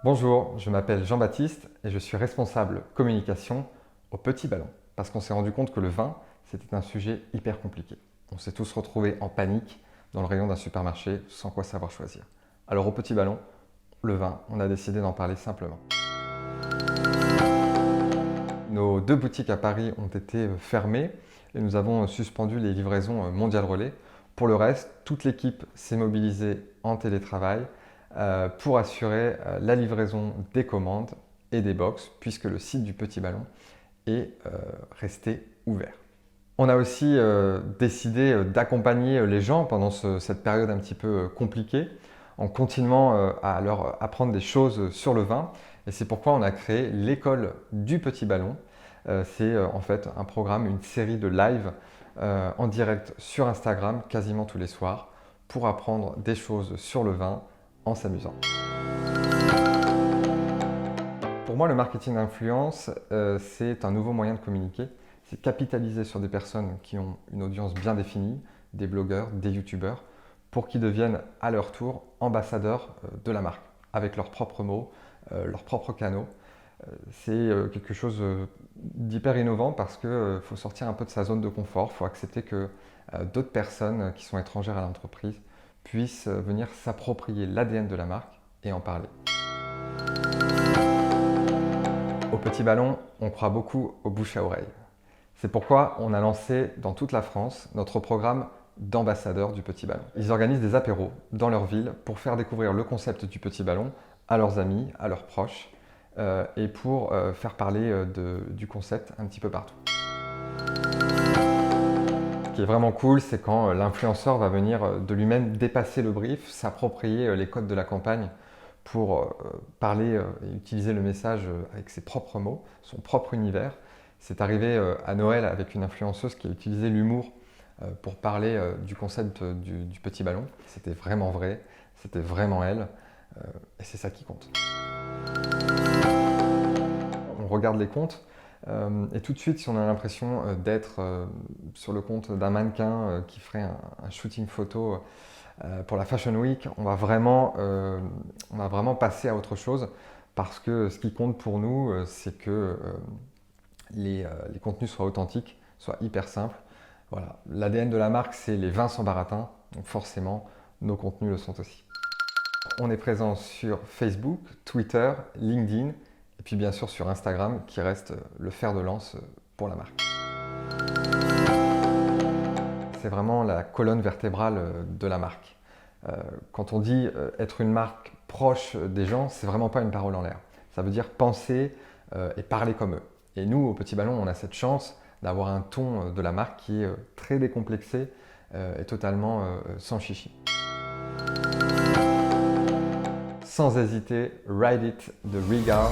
Bonjour, je m'appelle Jean-Baptiste et je suis responsable communication au Petit Ballon. Parce qu'on s'est rendu compte que le vin, c'était un sujet hyper compliqué. On s'est tous retrouvés en panique dans le rayon d'un supermarché sans quoi savoir choisir. Alors au Petit Ballon, le vin, on a décidé d'en parler simplement. Nos 2 boutiques à Paris ont été fermées et nous avons suspendu les livraisons Mondial Relais. Pour le reste, toute l'équipe s'est mobilisée en télétravail pour assurer la livraison des commandes et des box, puisque le site du Petit Ballon est resté ouvert. On a aussi décidé d'accompagner les gens pendant cette période un petit peu compliquée en continuant à leur apprendre des choses sur le vin. Et c'est pourquoi on a créé l'école du Petit Ballon. C'est en fait un programme, une série de live en direct sur Instagram quasiment tous les soirs pour apprendre des choses sur le vin en s'amusant. Pour moi, le marketing d'influence, c'est un nouveau moyen de communiquer. C'est capitaliser sur des personnes qui ont une audience bien définie, des blogueurs, des youtubeurs, pour qu'ils deviennent à leur tour ambassadeurs de la marque, avec leurs propres mots, leurs propres canaux. C'est quelque chose d'hyper innovant parce qu'il faut sortir un peu de sa zone de confort, il faut accepter que d'autres personnes qui sont étrangères à l'entreprise puissent venir s'approprier l'ADN de la marque et en parler. Au Petit Ballon, on croit beaucoup au bouche à oreille. C'est pourquoi on a lancé dans toute la France notre programme d'ambassadeurs du Petit Ballon. Ils organisent des apéros dans leur ville pour faire découvrir le concept du Petit Ballon à leurs amis, à leurs proches et pour faire parler du concept un petit peu partout. Ce qui est vraiment cool, c'est quand l'influenceur va venir de lui-même dépasser le brief, s'approprier les codes de la campagne pour parler et utiliser le message avec ses propres mots, son propre univers. C'est arrivé à Noël avec une influenceuse qui a utilisé l'humour pour parler du concept du Petit Ballon. C'était vraiment vrai, c'était vraiment elle, et c'est ça qui compte. On regarde les comptes, et tout de suite, si on a l'impression d'être sur le compte d'un mannequin qui ferait un shooting photo pour la Fashion Week, on va vraiment passer à autre chose parce que ce qui compte pour nous, c'est que les contenus soient authentiques, soient hyper simples. Voilà. L'ADN de la marque, c'est les vins sans baratin, donc forcément, nos contenus le sont aussi. On est présent sur Facebook, Twitter, LinkedIn, et puis bien sûr sur Instagram, qui reste le fer de lance pour la marque. C'est vraiment la colonne vertébrale de la marque. Quand on dit être une marque proche des gens, c'est vraiment pas une parole en l'air. Ça veut dire penser et parler comme eux. Et nous, au Petit Ballon, on a cette chance d'avoir un ton de la marque qui est très décomplexé et totalement sans chichi. Sans hésiter, ride it de Regard.